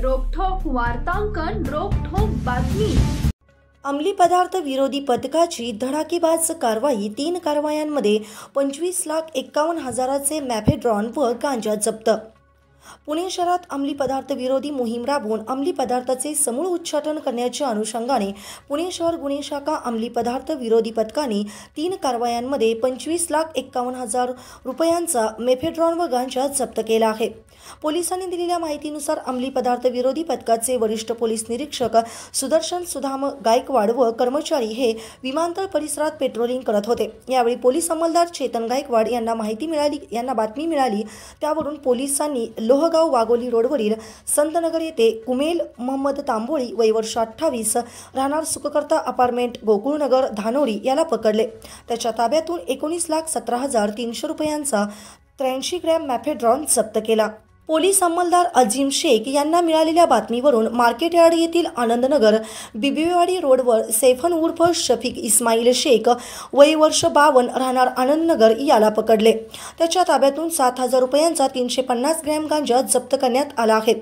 रोखठोक वार्तांकन, रोखठोक बातमी। अंमली पदार्थ विरोधी पथकाची धडाकेबाज कारवाई। 3 कारवायांमध्ये 25,51,000चे मॅफेड्रॉन व गांजा जप्त। पुणे शहरात अंमली पदार्थ विरोधी मोहीम राबवून अंमली पदार्थाचे समूळ उच्चाटन करण्याच्या अनुषंगाने पुणे शहर गुन्हे शाखा अंमली पदार्थ विरोधी पथकाने 3 कारवायांमध्ये 25,51,000 रुपयांचा मेफेड्रॉन व गांजा जप्त केला आहे। पोलिसांनी दिलेल्या माहितीनुसार अंमली पदार्थ विरोधी पथकाचे वरिष्ठ पोलीस निरीक्षक सुदर्शन सुदाम गायकवाड व कर्मचारी हे विमानतळ परिसरात पेट्रोलिंग करत होते। यावेळी पोलीस अंमलदार चेतन गायकवाड यांना बातमी मिळाली। त्यावरून पोलिसांनी लोहगाव वाघोली रोडवरील संतनगर येथे कुमेल मोहम्मद तांबोळी वय वर्ष 28 राहणार सुखकर्ता अपार्टमेंट गोकुळनगर धानोरी याला पकडले। त्याच्या ताब्यातून 19,17,300 रुपयांचा 83 ग्रॅम मॅफेड्रॉन जप्त केला। पोलीस अंमलदार अजीम शेख यांना मिळालेल्या बातमीवरून मार्केट यार्ड येथील आनंदनगर बिबिवाडी रोडवर सैफन उर्फ शफीक इस्माईल शेख वय वर्ष 52 राहणार आनंदनगर याला पकडले। त्याच्या ताब्यातून 7,000 रुपयांचा 350 ग्रॅम गांजा जप्त करण्यात आला आहे।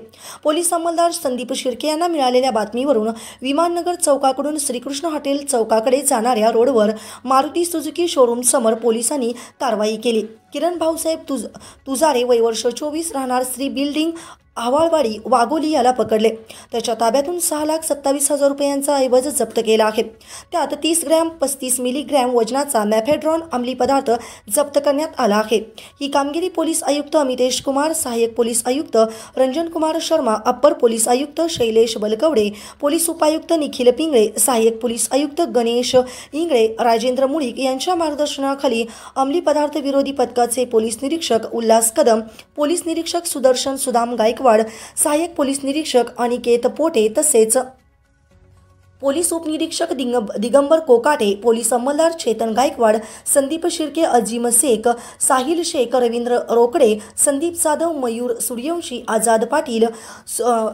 पोलीस अंमलदार संदीप शिर्के यांना मिळालेल्या बातमीवरून विमाननगर चौकाकडून श्रीकृष्ण हॉटेल चौकाकडे जाणाऱ्या रोडवर मारुती सुझुकी शोरूम समोर पोलिसांनी कारवाई केली। किरण भाऊसाहेब तुजारे वय वर्ष 24 राहणार श्री बिल्डिंग आवाळवाडी वाघोली याला पकडले। त्याच्या ताब्यातून 6,27,000 रुपयांचा ऐवज जप्त केला आहे। त्यात 30 ग्रॅम 35 मिलीग्रॅम वजनाचा मॅफेड्रॉन अंमली पदार्थ जप्त करण्यात आला आहे। ही कामगिरी पोलीस आयुक्त अमितेश कुमार, सहाय्यक पोलीस आयुक्त रंजन कुमार शर्मा, अप्पर पोलीस आयुक्त शैलेश बलकवडे, पोलीस उपायुक्त निखिल पिंगळे, सहाय्यक पोलीस आयुक्त गणेश इंगळे, राजेंद्र मुळीक यांच्या मार्गदर्शनाखाली अंमली पदार्थ विरोधी पथकाचे पोलीस निरीक्षक उल्हास कदम, पोलीस निरीक्षक सुदर्शन सुदाम गायकवाड, सहाय्यक पोलीस निरीक्षक अनिकेत पोटे तसेच पोलीस उपनिरीक्षक दिगंबर कोकाटे, पोलीस अंमलदार चेतन गायकवाड, संदीप शिर्के, अजीम शेख, साहिल शेख, रवींद्र रोकडे, संदीप जाधव, मयूर सूर्यवंशी, आझाद पाटील,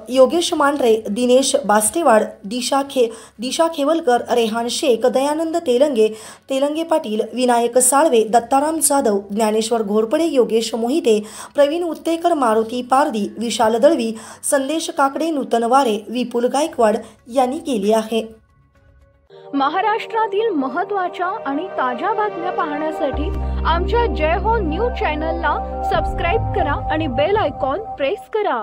योगेश मांढरे, दिनेश बास्टेवाड, दिशा खेवलकर, रेहान शेख, दयानंद तेलंगे पाटील, विनायक साळवे, दत्ताराम जाधव, ज्ञानेश्वर घोरपडे, योगेश मोहिते, प्रवीण उत्तेकर, मारुती पारदी, विशाल दळवी, संदेश काकडे, नूतन वारे, विपुल गायकवाड यांनी केली आहे। महाराष्ट्रातील महत्त्वाच्या आणि ताज्या बातम्या पाहण्यासाठी आमच्या जय हो न्यूज चॅनलला सबस्क्राइब करा आणि बेल आयकॉन प्रेस करा।